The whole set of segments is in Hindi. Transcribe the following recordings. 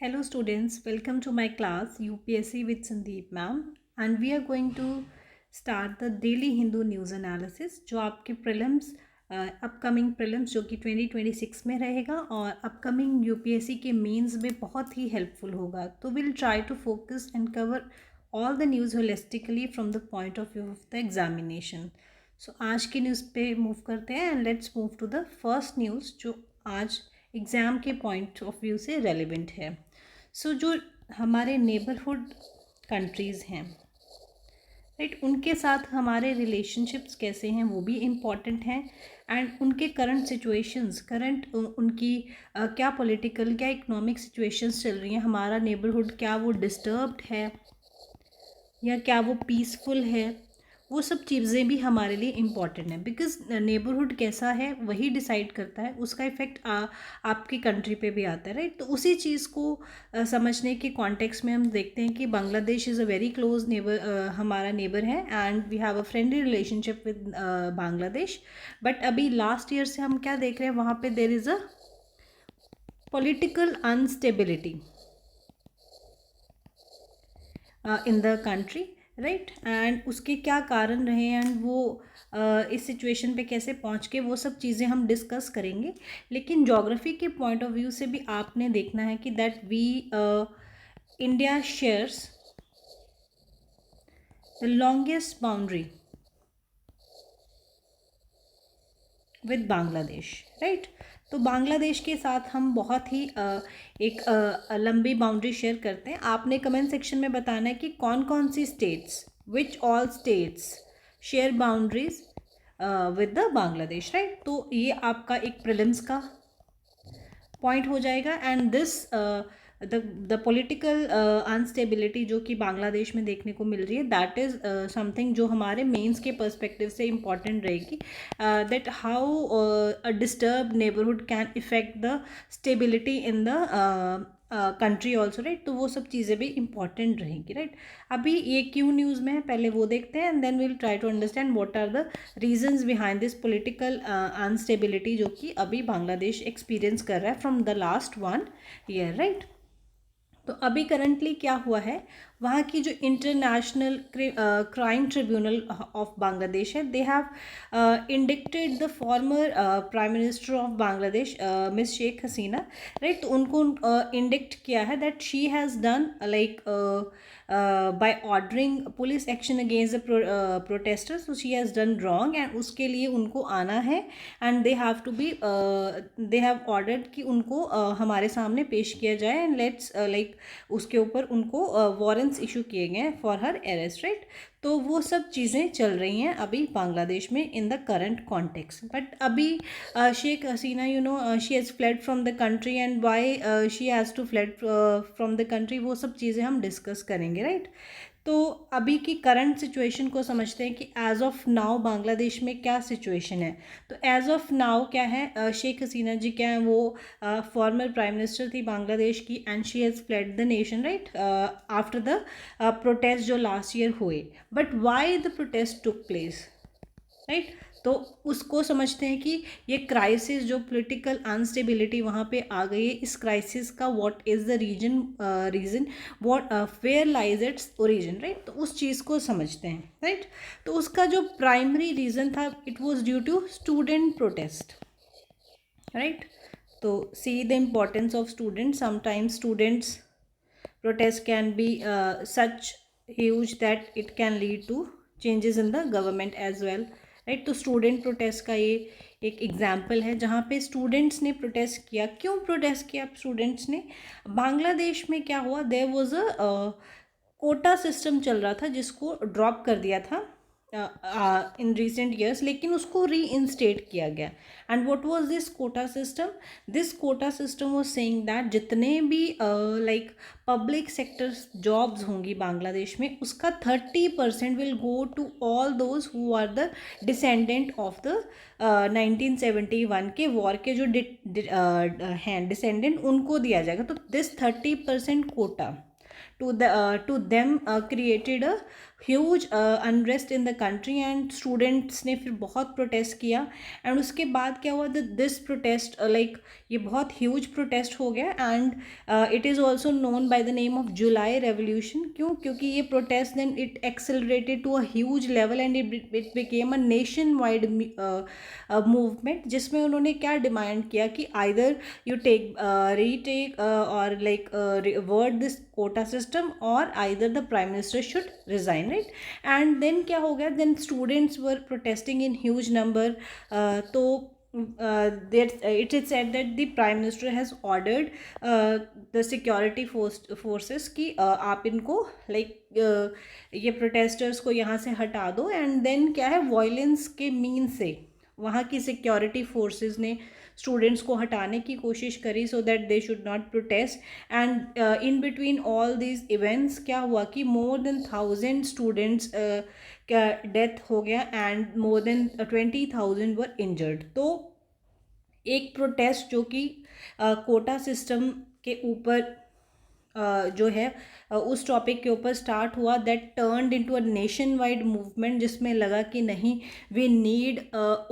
Hello students, welcome to my class UPSC with Sandeep ma'am and we are going to start the daily Hindu news analysis जो आपके prelims अपकमिंग प्रीलिम्स जो कि 2026 में रहेगा और अपकमिंग यूपीएससी के मेंस में बहुत ही हेल्पफुल होगा. तो will try to focus and cover all the news holistically from the point of view of the examination. So आज की न्यूज़ पे मूव करते हैं and let's move to the first news जो आज एग्ज़ाम के पॉइंट ऑफ व्यू से रेलिवेंट है. सो जो हमारे नेबरहुड कंट्रीज़ हैं राइट, उनके साथ हमारे रिलेशनशिप्स कैसे हैं वो भी इम्पॉर्टेंट हैं एंड उनके करंट सिचुएशंस उनकी क्या पॉलिटिकल क्या इकोनॉमिक सिचुएशंस चल रही हैं. हमारा नेबरहुड क्या वो डिस्टर्ब्ड है या क्या वो पीसफुल है, वो सब चीज़ें भी हमारे लिए इम्पॉर्टेंट है बिकॉज नेबरहुड कैसा है वही डिसाइड करता है, उसका इफ़ेक्ट आपकी कंट्री पे भी आता है राइट. तो उसी चीज़ को समझने के कॉन्टेक्स्ट में हम देखते हैं कि Bangladesh is a very close neighbour, हमारा नेबर है and we have a friendly relationship with Bangladesh. But अभी लास्ट ईयर से हम क्या देख रहे हैं, वहाँ पे there is a political instability in the country right. And उसके क्या कारण रहे एंड वो इस सिचुएशन पे कैसे पहुंच के, वो सब चीज़ें हम डिस्कस करेंगे. लेकिन जोग्राफी के पॉइंट ऑफ व्यू से भी आपने देखना है कि that we India shares the longest boundary with Bangladesh right. तो बांग्लादेश के साथ हम बहुत ही एक लंबी बाउंड्री शेयर करते हैं. आपने कमेंट सेक्शन में बताना है कि कौन कौन सी states, which all states share boundaries with the Bangladesh right. तो ये आपका एक प्रीलिम्स का पॉइंट हो जाएगा and this the political instability जो कि बांग्लादेश में देखने को मिल रही है, दैट इज़ समथिंग जो हमारे मेंस के पर्सपेक्टिव से इम्पॉर्टेंट रहेगी. That how a disturb neighbourhood can effect the stability in the country also right. तो वो सब चीज़ें भी इंपॉर्टेंट रहेंगी राइट. अभी ये क्यों न्यूज़ में है पहले वो देखते हैं and then will try to understand what are the reasons behind this political instability जो कि अभी बांग्लादेश एक्सपीरियंस कर रहा है from the last 1 year right. तो अभी करंटली क्या हुआ है, वहाँ की जो international crime tribunal of Bangladesh है, they have indicted the former prime minister of Bangladesh miss Sheikh Hasina right. तो उनको इंडिक्ट किया है that she has done like bye ordering police action against the protesters. So she has done wrong and उसके लिए उनको आना है and they have to be they have ordered कि उनको हमारे सामने पेश किया जाए एंड लेट्स लाइक उसके ऊपर उनको वारंट्स इशू किए गए हैं फॉर हर अरेस्ट राइट. तो वो सब चीज़ें चल रही हैं अभी बांग्लादेश में in the current context. But अभी Sheikh Hasina you know she has fled from the country and why she has to fled from the country, वो सब चीज़ें हम डिस्कस करेंगे राइट. तो अभी की करंट सिचुएशन को समझते हैं कि एज़ ऑफ नाउ बांग्लादेश में क्या सिचुएशन है. तो एज़ ऑफ नाउ क्या है, शेख हसीना जी क्या है, वो फॉर्मर प्राइम मिनिस्टर थी बांग्लादेश की and she has fled the nation right after the protest जो लास्ट ईयर हुए. But why the protest took place right. तो उसको समझते हैं कि ये क्राइसिस जो पॉलिटिकल अनस्टेबिलिटी वहाँ पे आ गई है, इस क्राइसिस का what is the reason what where lies its origin right. तो उस चीज़ को समझते हैं राइट. तो उसका जो प्राइमरी रीज़न था, it was due to student protest right. तो see the importance of students. Sometimes students protest can be such huge that it can lead to changes in the government as well right. तो स्टूडेंट प्रोटेस्ट का ये एक एग्जाम्पल है जहाँ पे स्टूडेंट्स ने प्रोटेस्ट किया. क्यों प्रोटेस्ट किया स्टूडेंट्स ने? बांग्लादेश में क्या हुआ, there was a quota system चल रहा था जिसको ड्रॉप कर दिया था इन रिसेंट ईयर्स, लेकिन उसको री इंस्टेट किया गया. And what was this quota system? This quota system was saying that जितने भी लाइक पब्लिक सेक्टर जॉब्स होंगी बांग्लादेश में, उसका 30% will go to all those who are the descendant of the 1971 के वॉर के जो हैं डिसेंडेंट, उनको दिया जाएगा. तो this 30% quota to them created a huge unrest in the country and students ने फिर बहुत प्रोटेस्ट किया एंड उसके बाद क्या हुआ, दिस प्रोटेस्ट लाइक ये बहुत ह्यूज प्रोटेस्ट हो गया and it is also known by the name of July revolution. क्यों? क्योंकि ये protest then it accelerated to a huge level and it became a nation wide movement, जिसमें उन्होंने क्या डिमांड किया कि आइदर यू टेक रीटेक और like word this quota system और either the prime minister should resign, right. And then क्या हो गया, then students were protesting in huge number. तो it is said that the prime minister has ordered the security forces कि आप इनको ये प्रोटेस्टर्स को यहाँ से हटा दो। एंड देन क्या है, वायलेंस के मीन से वहाँ की सिक्योरिटी फोर्सेस ने स्टूडेंट्स को हटाने की कोशिश करी सो that they should not protest. And in between all these events क्या हुआ कि मोर देन 1000 स्टूडेंट्स का डेथ हो गया and more than 20,000 were injured. तो एक प्रोटेस्ट जो कि कोटा सिस्टम के ऊपर जो है उस टॉपिक के ऊपर स्टार्ट हुआ, that turned into a nation wide movement, जिसमें लगा कि नहीं, we need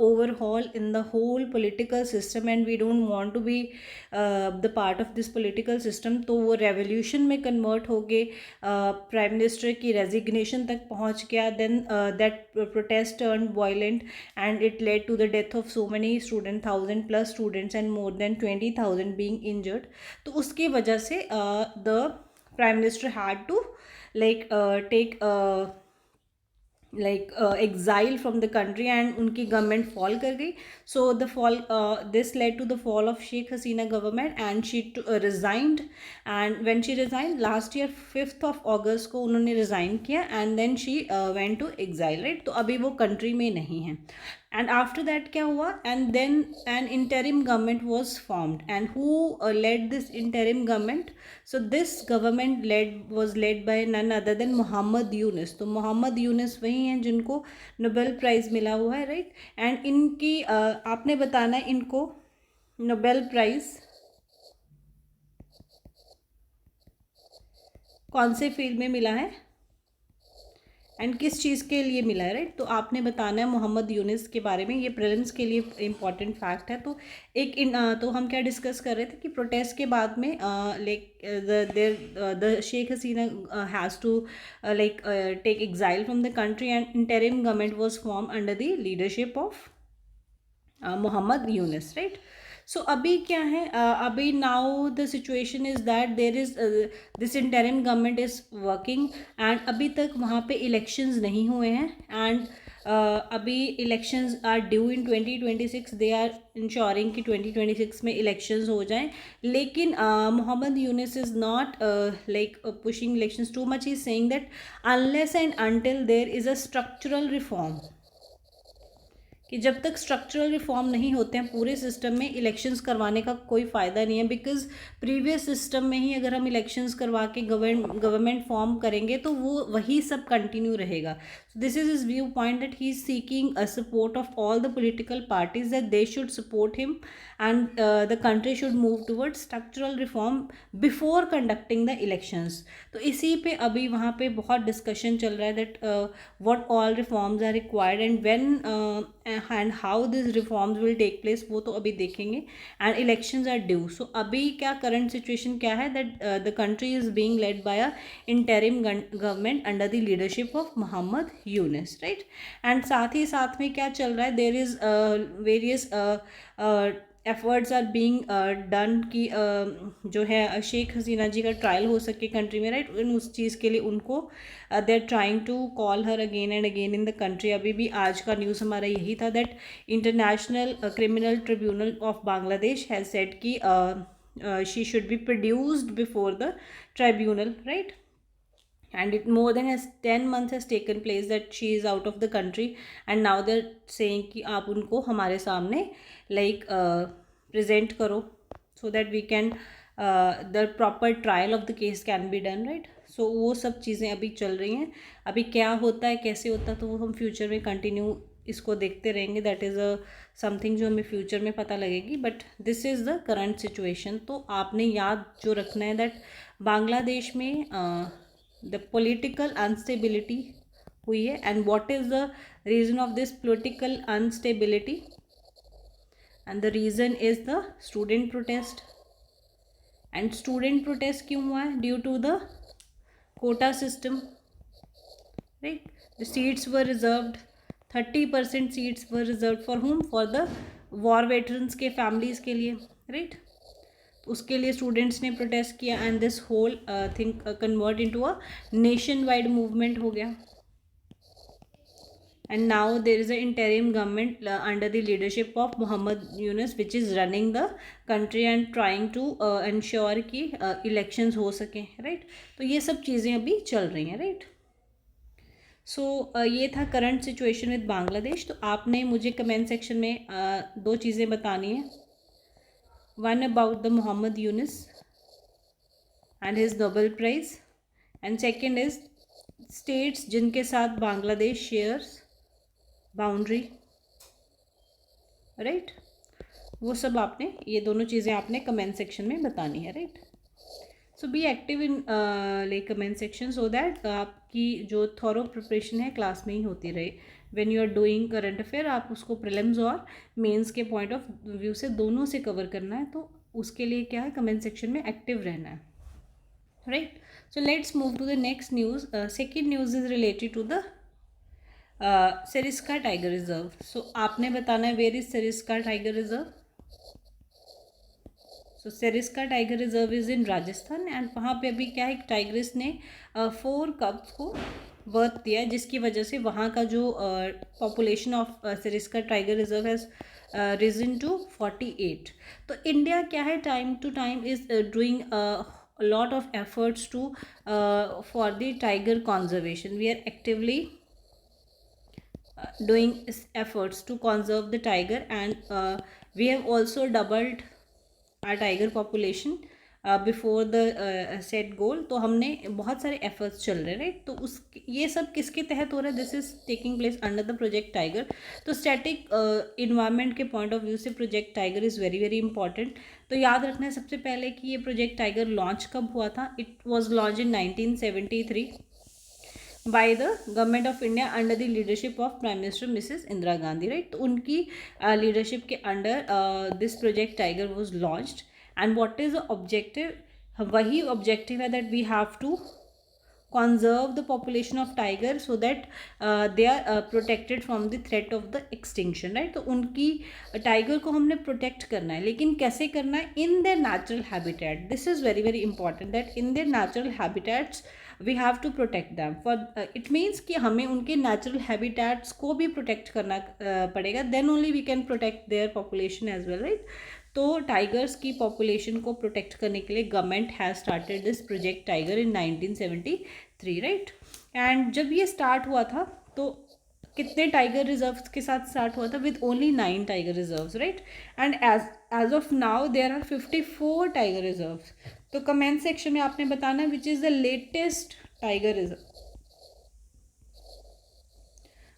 overhaul in the whole political system and we don't want to be the part of this political system. तो वो रेवोल्यूशन में कन्वर्ट हो गए, प्राइम मिनिस्टर की रेजिग्नेशन तक पहुंच गया। Then that protest turn violent and it led to the death of so many student, 1000+ students and more than 20,000 being injured. तो उसकी वजह से the prime minister had to take exile from the country and उनकी गवर्नमेंट फॉल कर गई। So the fall this led to the fall of Sheikh Hasina government and she resigned. And when she resign last year 5 अगस्त को उन्होंने रिज़ाइन किया and then she went to exile, right. तो अभी वो कंट्री में नहीं है। एंड आफ्टर दैट क्या हुआ, and then an interim government was formed and who led this interim government. So this government was led by none other than Mohammad Yunus. तो मोहम्मद यूनुस वही हैं जिनको नोबेल प्राइज़ मिला हुआ है, राइट। एंड इनकी आपने बताना है इनको नोबेल प्राइज़ कौन से फील्ड में मिला है एंड किस चीज़ के लिए मिला है, राइट। तो आपने बताना है मोहम्मद यूनुस के बारे में, ये प्रीलिम्स के लिए इंपॉर्टेंट फैक्ट है। तो तो हम क्या डिस्कस कर रहे थे कि प्रोटेस्ट के बाद में the Sheikh Hasina has to take exile from the country and interim government was form under the leadership of Mohammad Yunus, right. So अभी क्या है, अभी now the situation is that there is this interim government is working and अभी तक वहाँ पे इलेक्शंस नहीं हुए हैं। एंड अभी elections are due in 2026। They are ensuring कि 2026 में इलेक्शंस हो जाएं। लेकिन Mohammad Yunus is not pushing elections too much. He is saying that unless and until there is a structural reform, कि जब तक स्ट्रक्चरल रिफॉर्म नहीं होते हैं पूरे सिस्टम में, इलेक्शंस करवाने का कोई फ़ायदा नहीं है। बिकॉज प्रीवियस सिस्टम में ही अगर हम इलेक्शंस करवा के गवर्नमेंट फॉर्म करेंगे तो वो वही सब कंटिन्यू रहेगा। This is his view point that he is seeking a support of all the political parties that they should support him and the country should move towards structural reform before conducting the elections. तो इसी पे अभी वहाँ पे बहुत डिस्कशन चल रहा है that what all reforms are required and when and how this reforms will take place, वो तो अभी देखेंगे। And elections are due. So अभी क्या करंट सिचुएशन क्या है, that the country is being led by a interim government under the leadership of Mohammad Yunus, right. And साथ ही साथ में क्या चल रहा है, there is various efforts are being done कि जो है शेख हसीना जी का ट्रायल हो सके कंट्री में, राइट। उस चीज़ के लिए उनको they are trying to call her again and again in the country. अभी भी आज का न्यूज़ हमारा यही था that international criminal tribunal of Bangladesh has said कि she should be produced before the tribunal, right. And it more than 10 months has taken place that she is out of the country and now they're saying कि आप उनको हमारे सामने present करो so that we can the proper trial of the case can be done, right। so वो सब चीज़ें अभी चल रही हैं। अभी क्या होता है कैसे होता है तो वो हम फ्यूचर में कंटिन्यू इसको देखते रहेंगे। दैट इज़ अ समथिंग जो हमें फ्यूचर में पता लगेगी, but this is the current situation. तो आपने याद जो रखना है दैट बांग्लादेश में the political instability हुई है. And what is the reason of this political instability? And the reason is the student protest. And student protest क्यों हुआ है? Due to the quota system, right. The seats were reserved, 30% seats were reserve for whom? For the war veterans के फैमिलीज के लिए, राइट. उसके लिए स्टूडेंट्स ने प्रोटेस्ट किया and this whole thing convert into a nation wide movement हो गया. And now there is an interim government under the leadership of Muhammad Yunus which is running the country and trying to ensure कि elections हो सकें, right. तो ये सब चीज़ें अभी चल रही हैं, right. सो ये था करंट सिचुएशन विद बांग्लादेश. तो आपने मुझे कमेंट सेक्शन में दो चीज़ें बतानी है. One about the Mohammad Yunus and his Nobel prize, and second is states जिनके साथ बांग्लादेश शेयर्स बाउंड्री, राइट. वो सब आपने, ये दोनों चीज़ें आपने कमेंट सेक्शन में बतानी है, right. So be active in like comment section so that आपकी जो थॉरो प्रिपरेशन है क्लास में ही होती रहे. When you are doing current affair, आप उसको प्रीलिम्स और मेंस के पॉइंट ऑफ व्यू से दोनों से कवर करना है. तो उसके लिए क्या है, कमेंट सेक्शन में एक्टिव रहना है, right. So let's move to the next news. Second news is related to the Sariska tiger reserve. So आपने बताना है where is Sariska tiger reserve. So Sariska tiger reserve is in Rajasthan and वहाँ पे अभी क्या है, एक टाइग्रेस ने 4 कब्स को बर्थ दिया है, जिसकी वजह से वहाँ का जो population of Sariska tiger reserve has risen to 48. तो इंडिया क्या है, time to time is doing lot of efforts to for the tiger conservation. We are actively doing efforts to conserve the tiger and we have also doubled our tiger population before the set goal. तो हमने बहुत सारे efforts चल रहे हैं, राइट. तो उस ये सब किसके तहत हो रहा है? This is taking place under the project tiger. तो स्टैटिक इन्वायरमेंट के पॉइंट ऑफ व्यू से project tiger is very very important. तो याद रखना है सबसे पहले कि ये प्रोजेक्ट टाइगर लॉन्च कब हुआ था. It was launch in 1973 by the government of India under the leadership of Prime Minister Mrs. Indira Gandhi, right. तो उनकी leadership के under this project tiger was launched and what is the objective? वही objective है that we have to conserve the population of tiger so that they are protected from the threat of the extinction, right. तो उनकी टाइगर को हमने प्रोटेक्ट करना है, लेकिन कैसे करना है? in their natural habitat. this is very very important that in their natural habitats we have to protect them for it means कि हमें उनके natural habitats को भी protect करना पड़ेगा, then only we can protect their population as well, right. तो टाइगर्स की पॉपुलेशन को प्रोटेक्ट करने के लिए government has started this project tiger in 1973, right. And जब ये स्टार्ट हुआ था तो कितने टाइगर रिजर्व्स के साथ स्टार्ट हुआ था? With only 9 tiger reserves, right. And as of now there are 54 tiger reserves. तो कमेंट सेक्शन में आपने बताना है which is the latest tiger reserve,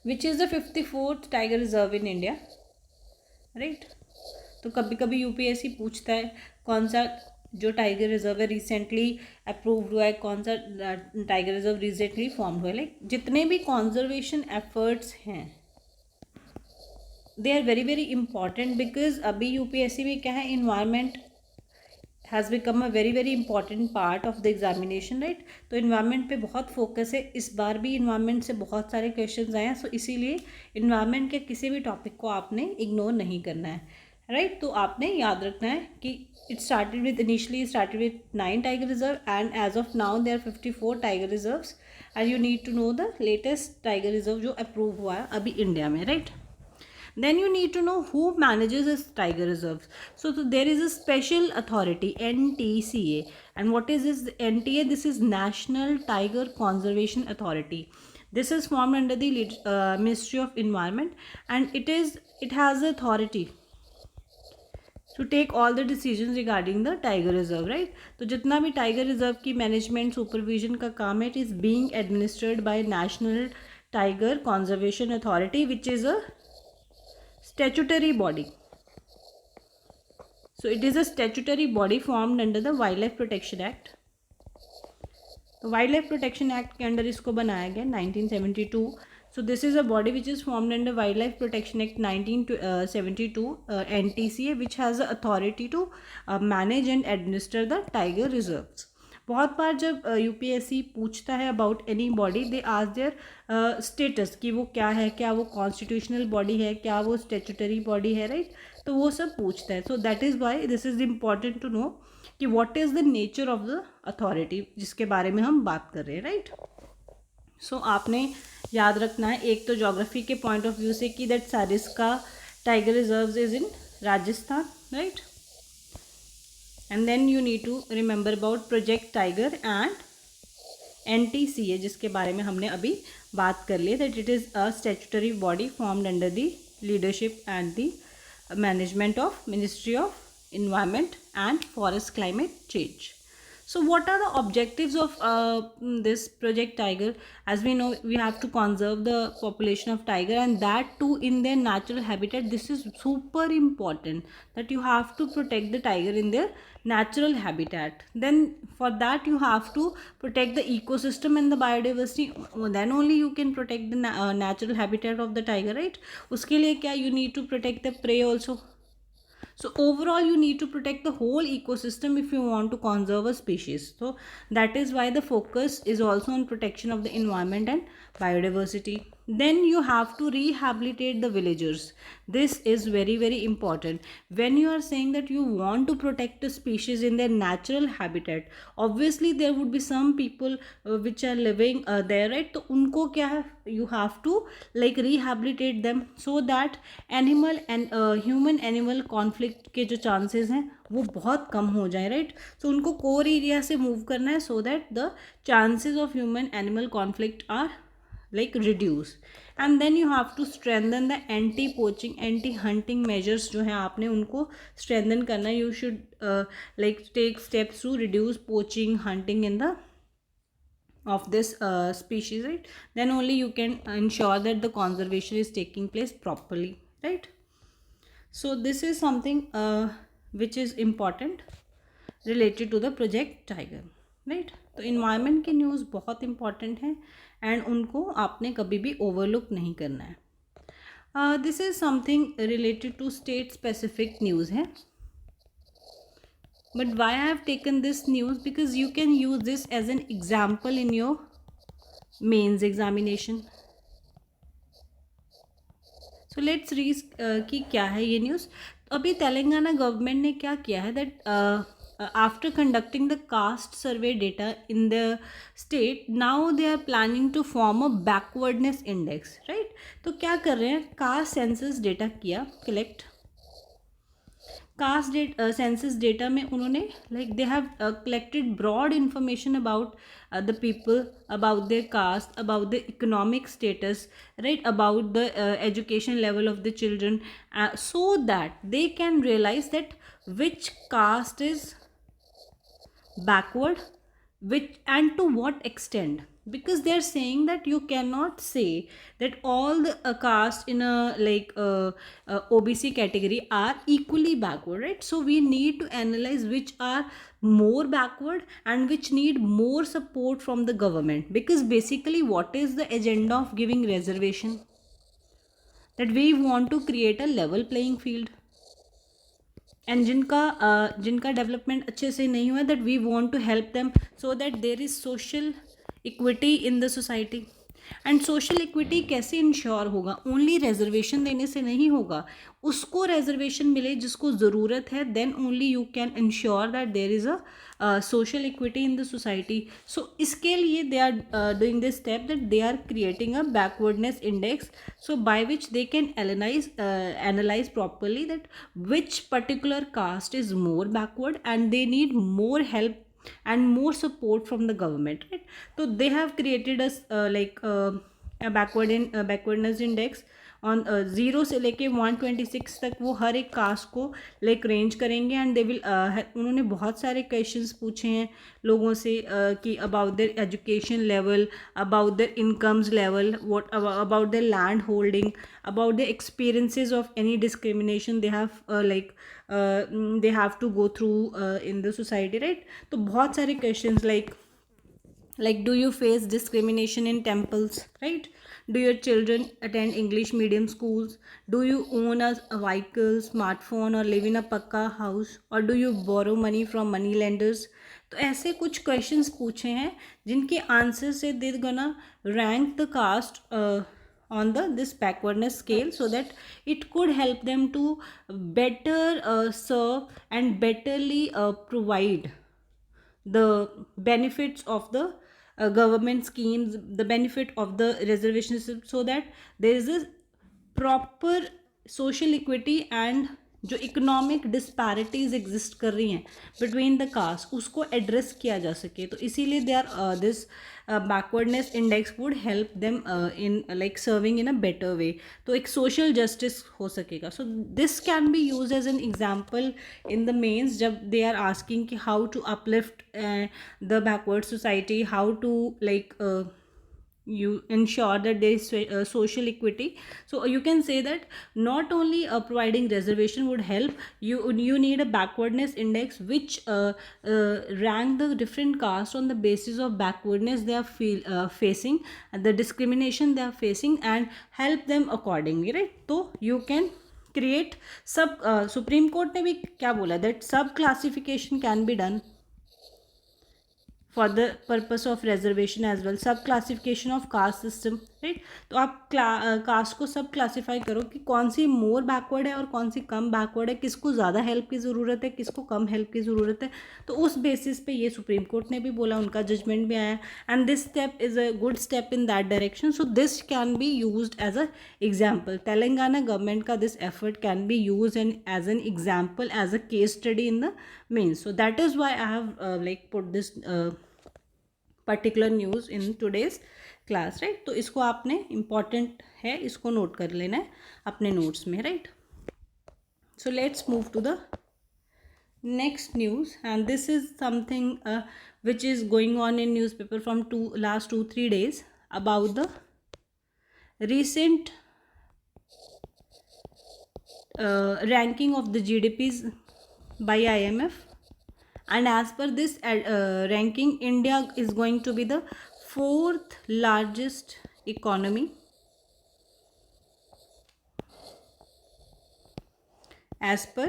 which is the 54th tiger reserve in India, right. तो कभी कभी यूपीएससी पूछता है कौन सा जो टाइगर रिजर्व है रिसेंटली अप्रूव्ड हुआ है, कौन सा टाइगर रिजर्व रिसेंटली फॉर्म हुआ है. लाइक जितने भी कॉन्जर्वेशन एफर्ट्स हैं they are very very important because अभी यूपीएससी में क्या है, environment has become a very very important part of the examination, right. तो इन्वायरमेंट पे बहुत फोकस है. इस बार भी इन्वायरमेंट से बहुत सारे क्वेश्चंस आए हैं. सो इसीलिए इन्वायरमेंट के किसी भी टॉपिक को आपने इग्नोर नहीं करना है, राइट. तो आपने याद रखना है कि it started with initially started with 9 tiger reserve and as of now there 54 tiger reserves and you need to know the latest tiger reserve जो अप्रूव हुआ है अभी इंडिया में, right. Then you need to know who manages this tiger reserves. So there is a special authority, NTCA. And what is this NTA? This is National Tiger Conservation Authority. This is formed under the Ministry of Environment and it has the authority to take all the decisions regarding the tiger reserve, right. तो जितना भी टाइगर रिजर्व की मैनेजमेंट सुपरविजन का काम है, it is being administered by National Tiger Conservation Authority which is a statutory body. So it is a statutory body formed under the Wildlife Protection Act. तो वाइल्ड लाइफ प्रोटेक्शन एक्ट के अंडर इसको बनाया गया 1972. So this is a body which is formed under Wildlife Protection Act 1972, NTCA, which has the authority to manage and administer the tiger reserves. बहुत बार जब यूपीएससी पूछता है about any body, they ask their status कि वो क्या है, क्या वो कॉन्स्टिट्यूशनल बॉडी है, क्या वो स्टेचुटरी बॉडी है, राइट. तो वो सब पूछता है. So that is why this is important to know कि what is the nature of the authority जिसके बारे में हम बात कर रहे हैं, राइट. सो आपने याद रखना है एक तो ज्योग्राफी के पॉइंट ऑफ व्यू से कि that Sariska tiger reserves is in Rajasthan, right. And then you need to remember about project tiger and NTCA जिसके बारे में हमने अभी बात कर ली, that it is a statutory body formed under the leadership and the management of ministry of Environment and Forest Climate Change. So what are the objectives of this Project Tiger? As we know, we have to conserve the population of tiger, and that too in their natural habitat. This is super important that you have to protect the tiger in their natural habitat. Then for that you have to protect the ecosystem and the biodiversity. Then only you can protect the natural habitat of the tiger, right? उसके लिए क्या, you need to protect the prey also. So overall you need to protect the whole ecosystem if you want to conserve a species. So that is why the focus is also on protection of the environment and biodiversity. Then you have to rehabilitate the villagers. This is very very important. When you are saying that you want to protect a species in their natural habitat, obviously there would be some people which are living there, right? तो उनको क्या है, you have to like rehabilitate them so that animal and human animal conflict के जो chances हैं वो बहुत कम हो जाए, right? So उनको core area से move करना है so that the chances of human animal conflict are like reduce. And then you have to strengthen the anti poaching anti hunting measures जो हैं आपने उनको strengthen करना है. You should like take steps to reduce poaching, hunting in the of this species, right? Then only you can ensure that the conservation is taking place properly, right? So this is something which is important related to the Project Tiger, right? तो इन्वायरमेंट की न्यूज़ बहुत इंपॉर्टेंट है एंड उनको आपने कभी भी ओवरलुक नहीं करना है. This is something related to state specific news है. But why I have taken this news? Because you can use this as an example in your mains examination. So let's read कि क्या है ये न्यूज़. अभी तेलंगाना गवर्नमेंट ने क्या किया है that after conducting the caste survey data in the state, now they are planning to form a backwardness index, right? तो क्या कर रहे हैं, caste census data किया collect. कास्ट सेंसस डेटा में उन्होंने like they have collected broad information about the people, about their caste, about the economic status, right, about the education level of the children, so that they can realise that which caste is backward, which and to what extent, because they are saying that you cannot say that all the caste in a like OBC category are equally backward, right? So we need to analyze which are more backward and which need more support from the government, because basically what is the agenda of giving reservation? That we want to create a level playing field. And जिनका डेवलपमेंट अच्छे से नहीं हुआ, that we want to help them so that there is social equity in the society. And social equity कैसे इंश्योर होगा? ओनली रिजर्वेशन देने से नहीं होगा. उसको रिजर्वेशन मिले जिसको ज़रूरत है, then only you can ensure that there is a social equity in the society. So इसके लिए they are doing this step that they are creating a backwardness index, so by which they can analyze properly that which particular caste is more backward and they need more help and more support from the government, right? So they have created a backwardness index on 0 से लेके 126 तक. वो हर एक कास्ट को लाइक रेंज करेंगे एंड दे विल उन्होंने बहुत सारे क्वेश्चंस पूछे हैं लोगों से कि about their education level, about their incomes level, what about their land holding, about their experiences of any discrimination they have to go through in the society, right? तो बहुत सारे questions like Like, do you face discrimination in temples, right? Do your children attend English medium schools? Do you own a vehicle, smartphone, or live in a pakka house, or do you borrow money from money lenders? तो ऐसे कुछ क्वेश्चंस पूछे हैं जिनके आंसर से दे gonna rank the caste on the this backwardness scale, so that it could help them to better serve and betterly provide the benefits of the government schemes, the benefit of the reservation system, so that there is a proper social equity and जो इकोनॉमिक डिस्पैरिटीज एग्जिस्ट कर रही हैं बिटवीन द कास्ट उसको एड्रेस किया जा सके. तो इसीलिए they are this backwardness index would help them in like serving in a better way. तो एक सोशल जस्टिस हो सकेगा. So this can be use as an example in the mains जब दे आर आस्किंग कि how to uplift the backward society, how to like you ensure that there is social equity. So you can say that not only providing reservation would help you need a backwardness index which rank the different castes on the basis of backwardness they are facing, the discrimination they are facing, and help them accordingly, right? So you can create sub Supreme Court ने भी क्या बोला, that sub classification can be done for the purpose of reservation as well, सब classification of caste system, right? तो आप कास्ट को सब क्लासीफाई करो कि कौन सी मोर बैकवर्ड है और कौन सी कम बैकवर्ड है, किसको ज़्यादा हेल्प की ज़रूरत है, किसको कम हेल्प की ज़रूरत है. तो उस बेसिस पे ये सुप्रीम कोर्ट ने भी बोला, उनका जजमेंट भी आया, and this step is a good step in that direction. So this can be use as a example. Telangana government का this effort can be use as an example, as a case study in the mains. So that is why I have like put this particular news in today's class, right? तो इसको आपने इम्पॉर्टेंट है, इसको नोट कर लेना है अपने नोट्स में, right? So let's move to the next news, and this is something which is going on in newspaper from last 2-3 days about the recent ranking of the GDPs by IMF. And as per this ranking, India is going to be the 4th largest economy as per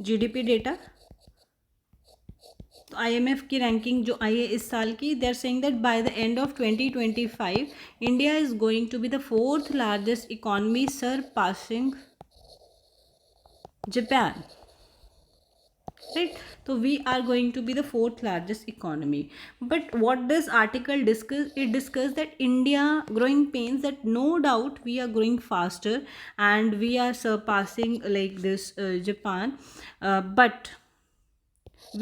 GDP data. तो IMF की रैंकिंग जो आई है इस साल की, they are saying that by the end of 2025 India is going to be the 4th largest economy, surpassing Japan, right? So we are going to be the 4th largest economy. But what this article discuss, it discussed that India growing pains, that no doubt we are growing faster and we are surpassing like this Japan, but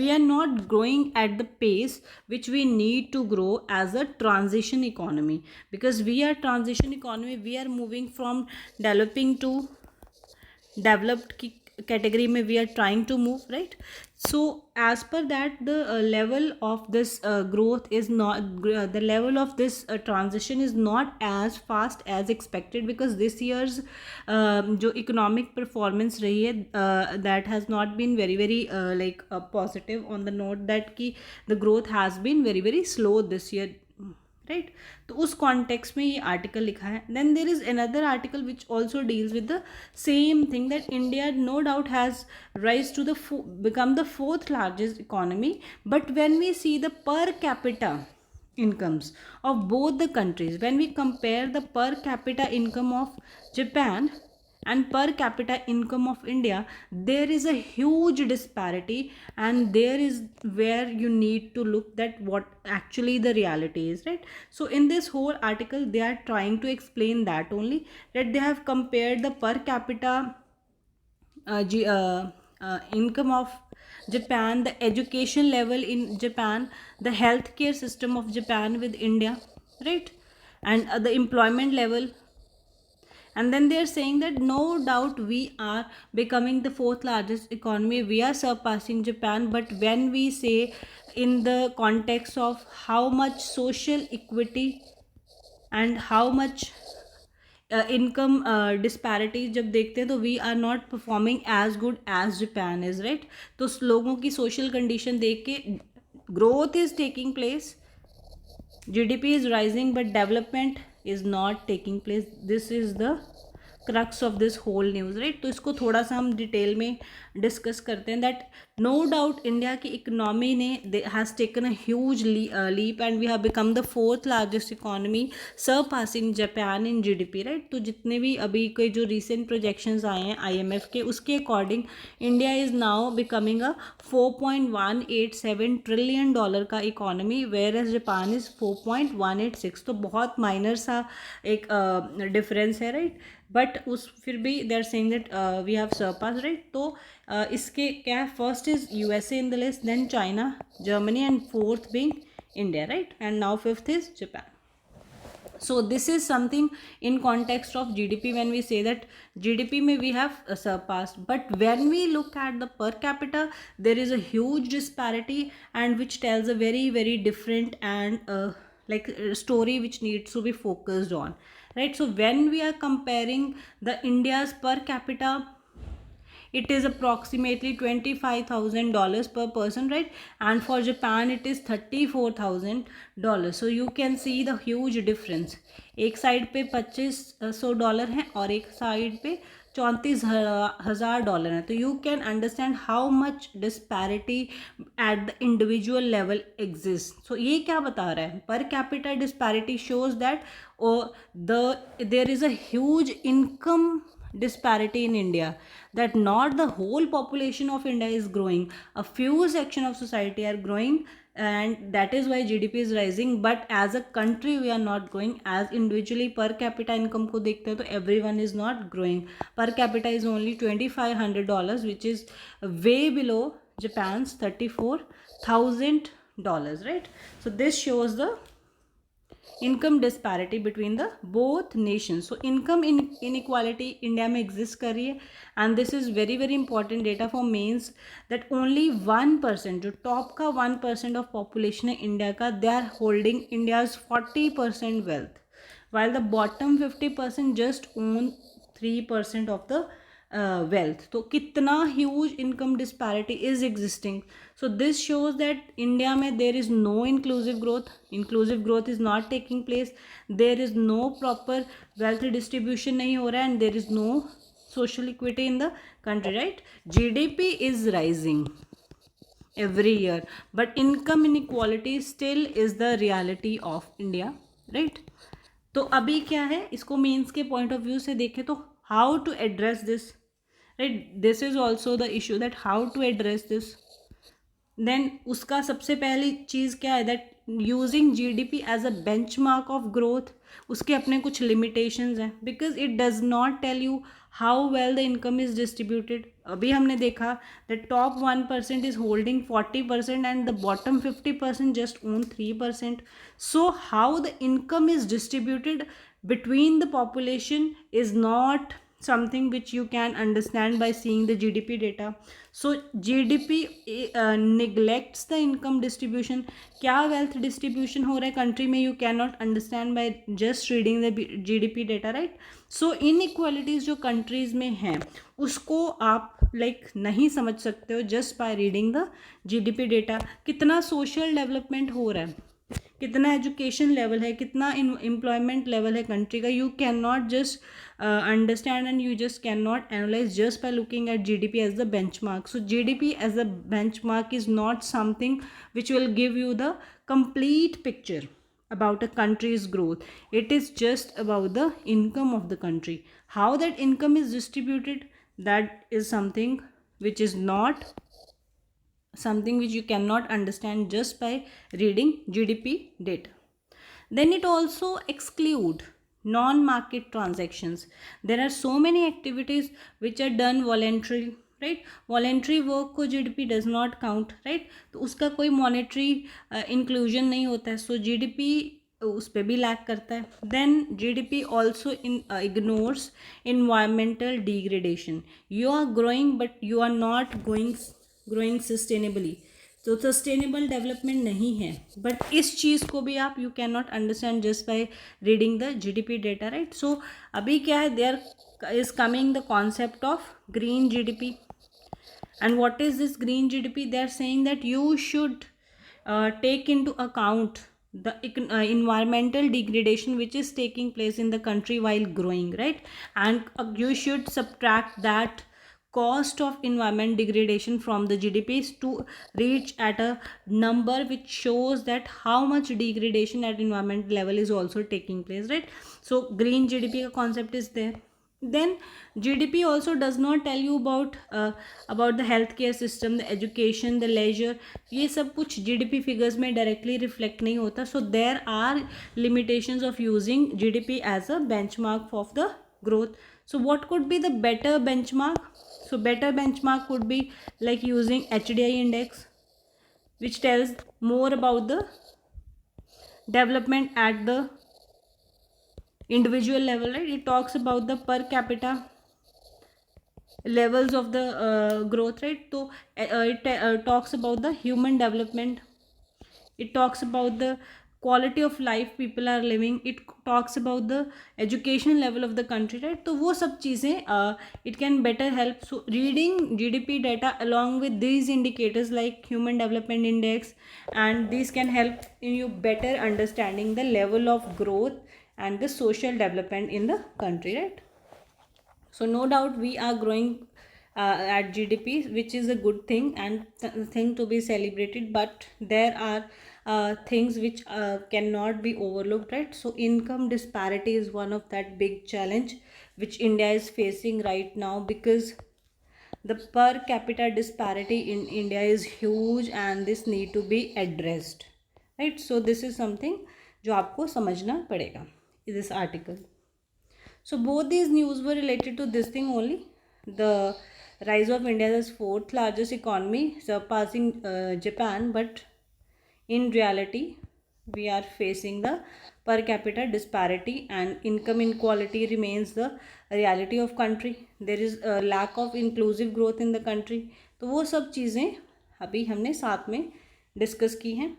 we are not growing at the pace which we need to grow as a transition economy. Because we are transition economy, we are moving from developing to developed category में we are trying to move, right? So as per that, the level of this growth is not the level of this transition is not as fast as expected, because this year's जो economic performance रही है, that has not been very like positive, on the note that कि the growth has been very slow this year, राइट? तो उस कॉन्टेक्स्ट में ये आर्टिकल लिखा है. Then there is another article which also deals with the same thing, that India no doubt has rise to the become the 4th largest economy, but when we see the per capita incomes of both the countries, when we compare the per capita income of Japan and per capita income of India, there is a huge disparity, and there is where you need to look that what actually the reality is, right? So in this whole article they are trying to explain that only, that they have compared the per capita income of Japan, the education level in Japan, the healthcare system of Japan with India, right? And the employment level. And then they are saying that no doubt we are becoming the 4th largest economy, we are surpassing Japan, but when we say in the context of how much social equity and how much income disparity जब देखते हैं, तो we are not performing as good as Japan is, right? तो लोगों की social condition देख के growth is taking place, GDP is rising but development is not taking place. This is the crux of this whole news, right. तो इसको थोड़ा सा हम डिटेल में डिस्कस करते हैं. दैट नो डाउट इंडिया की इकोनॉमी ने has taken a huge leap and we have become the fourth largest economy surpassing Japan in GDP, right. तो जितने भी अभी के जो रिसेंट प्रोजेक्शंस आए हैं आईएमएफ के, उसके according India is now becoming a $4.187 trillion का economy, whereas Japan is 4.186. तो बहुत माइनर सा एक डिफरेंस है, राइट. बट उस फिर भी they are saying that we have surpass, right. तो इसके क्या है, first is USA in the list, then China, Germany and fourth being India, right. And now fifth is Japan. So this is something in context of GDP when we say that GDP may we have surpassed, but when we look at the per capita there is a huge disparity and which tells a very very different and story which needs to be focused on, right. So when we are comparing the India's per capita, it is approximately $25,000 per person, right. And for Japan it is $34,000. So you can see the huge difference. एक साइड पे $2,500 है और एक साइड पे $34,000 है. तो you can understand how much disparity at the individual level exist. So ये क्या बता रहा है, per capita disparity shows that there is a huge income disparity in India, that not the whole population of India is growing, a few section of society are growing, and that is why GDP is rising, but as a country we are not growing. As individually per capita income को देखते हैं तो everyone is not growing. Per capita is only $2,500, which is way below Japan's $34,000, right. So this shows the income disparity between the both nations. So income inequality India में एग्जिस्ट कर रही है, and this is very very important data for mains, that only 1%, जो टॉप का 1% ऑफ पॉपुलेशन है इंडिया का, they are holding India's 40% wealth, while the bottom 50% just own 3% of the wealth. तो कितना huge income disparity is existing. So this shows that India में there is no inclusive growth is not taking place, there is no proper wealth distribution नहीं हो रहा है, and there is no social equity in the country, right. GDP is rising every year, but income inequality still is the reality of India, right. तो अभी क्या है, इसको मीन्स के पॉइंट ऑफ व्यू से देखें तो how to address this, right. This is also the issue that how to address this. Then उसका सबसे पहली चीज़ क्या है, that using GDP as a benchmark of growth, उसके अपने कुछ लिमिटेशंस हैं, because it does not tell you how well the income is distributed. अभी हमने देखा that top 1% is holding 40% and the bottom 50% just own 3%. So how the income is distributed between the population is not something which you can understand by seeing the GDP data. So GDP neglects the income distribution. क्या wealth distribution हो रहा है country में, you cannot understand by just reading the GDP data, right. So inequalities जो countries में हैं उसको आप नहीं समझ सकते हो just by reading the GDP data. कितना social development हो रहा है, कितना एजुकेशन लेवल है, कितना एम्प्लॉयमेंट लेवल है कंट्री का, you can not just understand and you just can not analyse just by looking at GDP as the benchmark. So GDP as a benchmark is not something which will give you the complete picture about a country's growth. It is just about the income of the country. How that income is distributed, that is something which is not something which you cannot understand just by reading GDP data. Then it also exclude non-market transactions. There are so many activities which are done voluntarily, right. voluntary work को GDP does not count, right. तो उसका कोई monetary inclusion नहीं होता है, so GDP उस पर भी लैक करता है. Then GDP also ignores environmental degradation. You are growing but you are not growing sustainably, तो सस्टेनेबल डेवलपमेंट नहीं है. बट इस चीज़ को भी आप you can not understand just by reading the GDP data, right. So अभी क्या है, there is coming the concept of green GDP. And what is this green GDP? They are saying that you should take into account the environmental degradation which is taking place in the country while growing, right? And you should subtract that cost of environment degradation from the GDPs to reach at a number which shows that how much degradation at environment level is also taking place, right? So green GDP का concept is there. Then GDP also does not tell you about the healthcare system, the education, the leisure. ये सब कुछ GDP figures में directly reflect नहीं होता. So there are limitations of using GDP as a benchmark of the growth. So what could be the better benchmark? So better benchmark could be like using HDI index, which tells more about the development at the individual level, right? It talks about the per capita levels of the growth rate. So it talks about the human development. It talks about the quality of life people are living. It talks about the education level of the country, right? तो वो सब चीज़ें it can better help. So reading GDP data along with these indicators like human development index, and these can help in you better understanding the level of growth and the social development in the country, right? So no doubt we are growing at GDP, which is a good thing and thing to be celebrated. But there are things which cannot be overlooked, right? So income disparity is one of that big challenge which India is facing right now, because the per capita disparity in India is huge and this need to be addressed, right? So this is something जो आपको समझना पड़ेगा in this article. So both these news were related to this thing only, the rise of India as fourth largest economy, surpassing Japan. But in reality, we are facing the per capita disparity, and income inequality remains the reality of country. There is a lack of inclusive growth in the country. तो वो सब चीज़ें अभी हमने साथ में डिस्कस की हैं,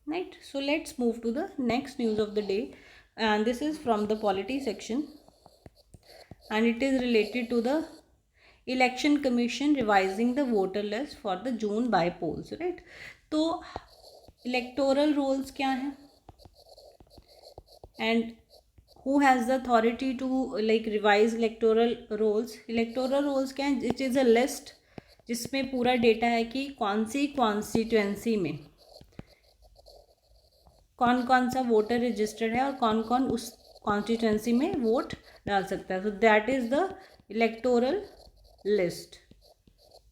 right? So let's move to the next news of the day, and this is from the polity section, and it is related to the election commission revising the voter list for the June by polls, right? तो electoral rolls क्या हैं, and who has the authority to like revise electoral rolls? Electoral rolls क्या है? It is a list जिसमें पूरा डेटा है कि कौन सी कॉन्स्टिट्यूएंसी में कौन कौन सा वोटर रजिस्टर्ड है और कौन कौन उस कॉन्स्टिट्यूएंसी में वोट डाल सकता है. So that is the electoral list,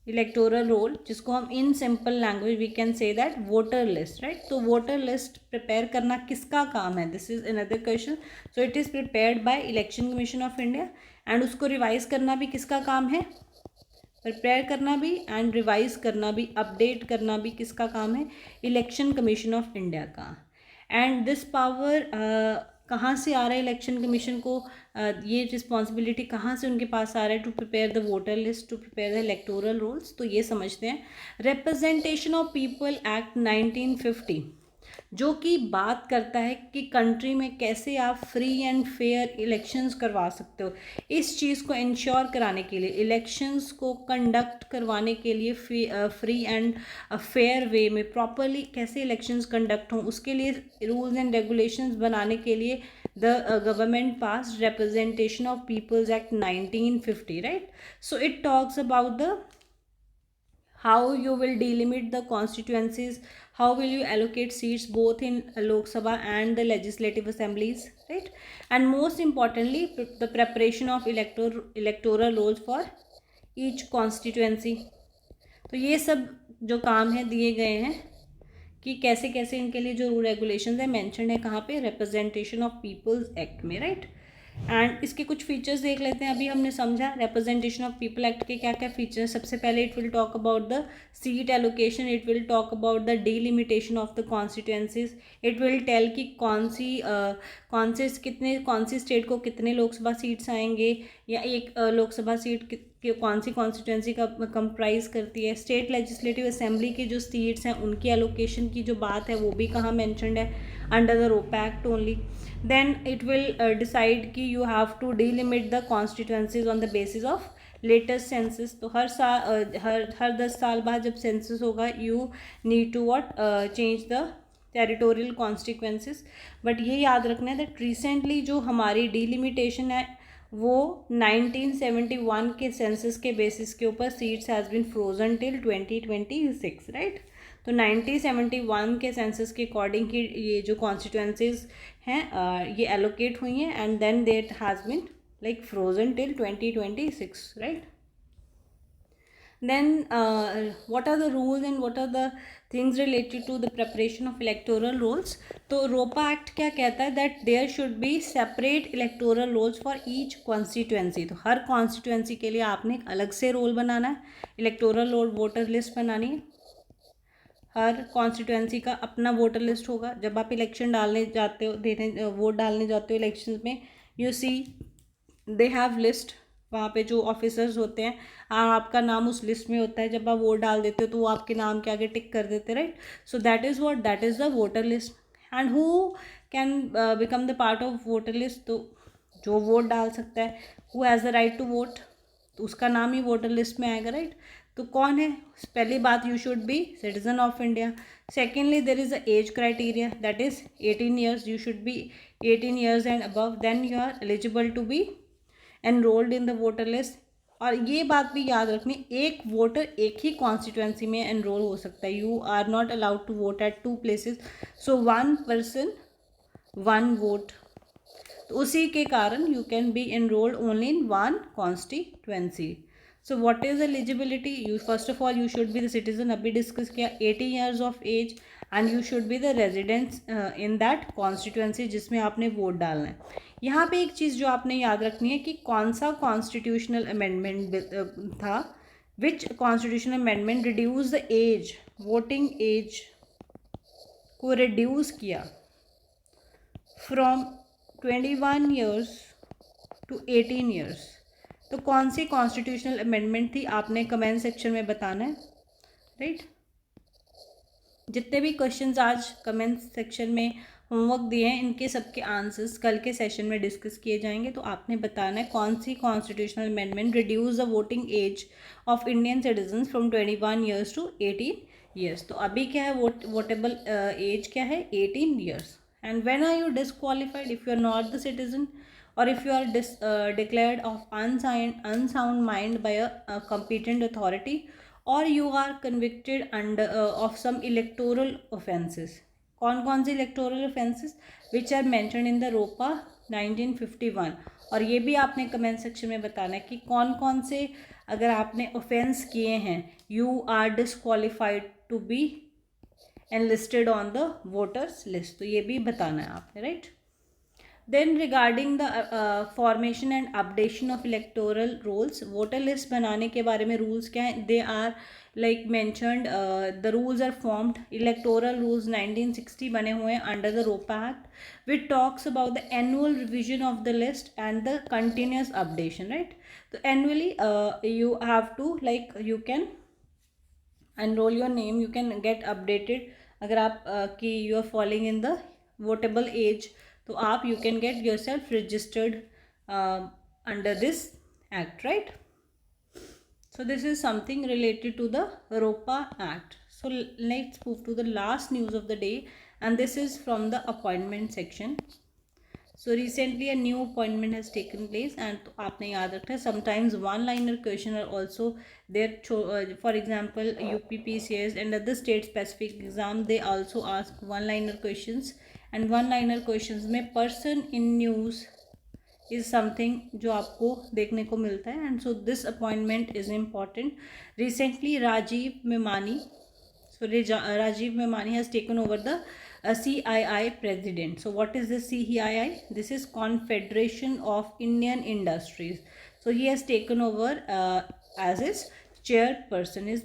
electoral roll, जिसको हम in simple language we can say that voter list, right? तो वोटर लिस्ट प्रिपेयर करना किसका काम है? This is another question. So it is prepared by Election Commission of India, and उसको रिवाइज करना भी किसका काम है? प्रिपेयर करना भी एंड रिवाइज करना भी, अपडेट करना भी किसका काम है? इलेक्शन कमीशन ऑफ इंडिया का. एंड दिस पावर कहाँ से आ रहा है इलेक्शन कमीशन को? ये रिस्पॉन्सिबिलिटी कहाँ से उनके पास आ रहा है? To prepare the voter list, to prepare the electoral rolls. तो ये समझते हैं. रिप्रेजेंटेशन ऑफ पीपल एक्ट 1950 जो कि बात करता है कि कंट्री में कैसे आप फ्री एंड फेयर इलेक्शंस करवा सकते हो. इस चीज़ को इंश्योर कराने के लिए, इलेक्शंस को कंडक्ट करवाने के लिए फ्री एंड फेयर वे में प्रॉपरली कैसे इलेक्शंस कंडक्ट हों, उसके लिए रूल्स एंड रेगुलेशंस बनाने के लिए the government passed Representation of Peoples Act 1950, right? So it talks about the how you will delimit the constituencies, how will you allocate seats both in Lok Sabha and the legislative assemblies, right? And most importantly, the preparation of electoral rolls for each constituency. तो ये सब जो काम है दिए गए हैं कि कैसे कैसे इनके लिए जो रूल रेगुलेशंस है मेंशन है कहाँ पे? रिप्रेजेंटेशन ऑफ पीपल्स एक्ट में, राइट? एंड इसके कुछ फीचर्स देख लेते हैं. अभी हमने समझा रिप्रेजेंटेशन ऑफ पीपल एक्ट के क्या क्या फीचर्स. सबसे पहले it will talk about the seat allocation, it will talk about the delimitation of the constituencies, it will tell कि कौन सी स्टेट को कितने लोकसभा सीट्स आएंगे, या एक लोकसभा सीट कौन सी कॉन्स्टिट्यूएंसी का कंप्राइज करती है. स्टेट लेजिस्लेटिव असेंबली की जो सीट्स हैं उनकी एलोकेशन की जो बात है वो भी कहाँ मैंशनड है? Under the ROPA act only. Then it will decide कि you have to delimit the constituencies on the basis of latest census. तो हर 10 साल बाद जब सेंसस होगा you need to change the territorial constituencies, but ये याद रखना है दैट रिसेंटली जो हमारी डिलिमिटेशन है वो 1971 के सेंसस के बेसिस के ऊपर seats has been frozen till 2026, right. तो 1971 के सेंसस के अकॉर्डिंग ही ये जो कॉन्स्टिट्यूंसीज हैं ये एलोकेट हुई हैं, and then that has been like frozen till 2026, right. Then what are the rules and what are the things related to the preparation of electoral rolls? तो रोपा एक्ट क्या कहता है that there should be separate electoral rolls for each constituency। तो हर constituency के लिए आपने एक अलग से रोल बनाना है, इलेक्टोरल रोल वोटर लिस्ट बनानी है। हर कॉन्स्टिट्यूंसी का अपना वोटर लिस्ट होगा। जब आप इलेक्शन डालने जाते हो, देने वोट डालने जाते हो इलेक्शन में, you see they have list, वहाँ पे जो ऑफिसर्स होते हैं आपका नाम उस लिस्ट में होता है। जब आप वोट डाल देते हो तो वो आपके नाम के आगे टिक कर देते, right. So that is what, that is the voter list. And who can become the part of voter list? तो जो वोट डाल सकता है, who has the right to vote, तो उसका नाम ही वोटर लिस्ट में आएगा, राइट। तो कौन है? पहली बात, you should be citizen of India. Secondly, there is a age criteria, that is 18 years, you should be 18 years and above, then you are eligible to be enrolled in the voter list. और ये बात भी याद रखनी, एक वोटर एक ही कॉन्स्टिट्यूंसी में एनरोल हो सकता है। You are not allowed to vote at 2 places, so 1 person 1 vote. तो उसी के कारण you can be enrolled only in 1 constituency. So what is eligibility? You first of all you should be the citizen, अभी डिस्कस किया, 18 years of age, and you should be the residence in that constituency जिसमें आपने वोट डालना है। यहाँ पे एक चीज़ जो आपने याद रखनी है कि कौन सा कॉन्स्टिट्यूशनल अमेंडमेंट था, which constitutional amendment reduce the age, voting age को रिड्यूस किया फ्रॉम 21 ईयर्स टू 18 ईयर्स। तो कौन सी कॉन्स्टिट्यूशनल अमेंडमेंट थी, आपने कमेंट सेक्शन में बताना है, राइट। जितने भी क्वेश्चंस आज कमेंट सेक्शन में होमवर्क दिए हैं, इनके सबके आंसर्स कल के सेशन में डिस्कस किए जाएंगे। तो आपने बताना है कौन सी constitutional amendment reduce the voting age of Indian citizens from 21 years to 18 years. तो अभी क्या है, वोटेबल एज क्या है, 18 years. And when are you disqualified? If you are not the citizen, or if you are declared of unsound mind by a competent authority, or you are convicted under of some electoral offences। कौन कौन से electoral offences which are mentioned in the रोपा 1951। और ये भी आपने कमेंट सेक्शन में बताना है कि कौन कौन से अगर आपने ऑफेंस किए हैं, you are disqualified to be enlisted on the voters list। तो ये भी बताना है आपने, right. Then regarding the formation and updation of electoral rolls, voter list बनाने के बारे में rules क्या हैं? They are like mentioned, the rules are formed, electoral rules 1960 बने हुए हैं under the ROPA Act, which talks about the annual revision of the list and the continuous updation, right? तो annually you have to like you can enroll your name, you can get updated अगर आप कि you are falling in the votable age, तो आप you can get yourself registered under this act, right. So this is something related to the ROPA act. So let's move to the last news of the day, and this is from the appointment section. So recently a new appointment has taken place, and तो आपने याद रखना है sometimes one liner question are also there. For example UPPCS and other state specific exam, they also ask one liner questions, and one liner questions में person in news is something जो आपको देखने को मिलता है, and so this appointment is important. Recently Rajiv Memani, so Rajiv Memani has taken over the CII president। So what is this CII? This is Confederation of Indian Industries। So he has taken over as his chairperson, his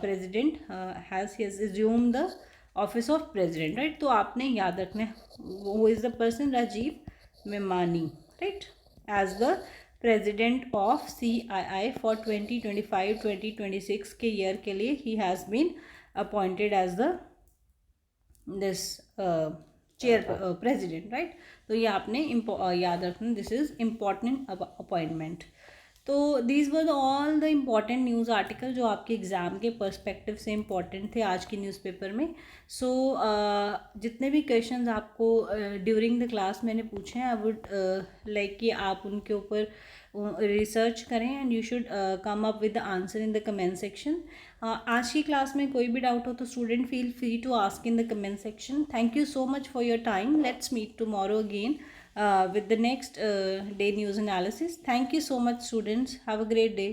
president he has assumed the office of president, right. तो आपने याद रखना है वो is the person Rajiv Memani, right, as the president of CII for 2025-2026 के ईयर के लिए he has been appointed as the this chair president, right. तो ये आपने याद रखना, दिस इज इम्पॉर्टेंट अपॉइंटमेंट। तो these were all the important news article जो आपके एग्ज़ाम के पर्सपेक्टिव से इम्पॉर्टेंट थे आज की न्यूज़पेपर में. सो जितने भी क्वेश्चंस आपको ड्यूरिंग द क्लास मैंने पूछे हैं, आई वुड लाइक कि आप उनके ऊपर रिसर्च करें and you should come up with the answer in the comment section. आज की क्लास में कोई भी डाउट हो तो student feel free to ask in the comment section. Thank you so much for your time. Let's meet tomorrow again with the next day news analysis. Thank you so much, students. Have a great day.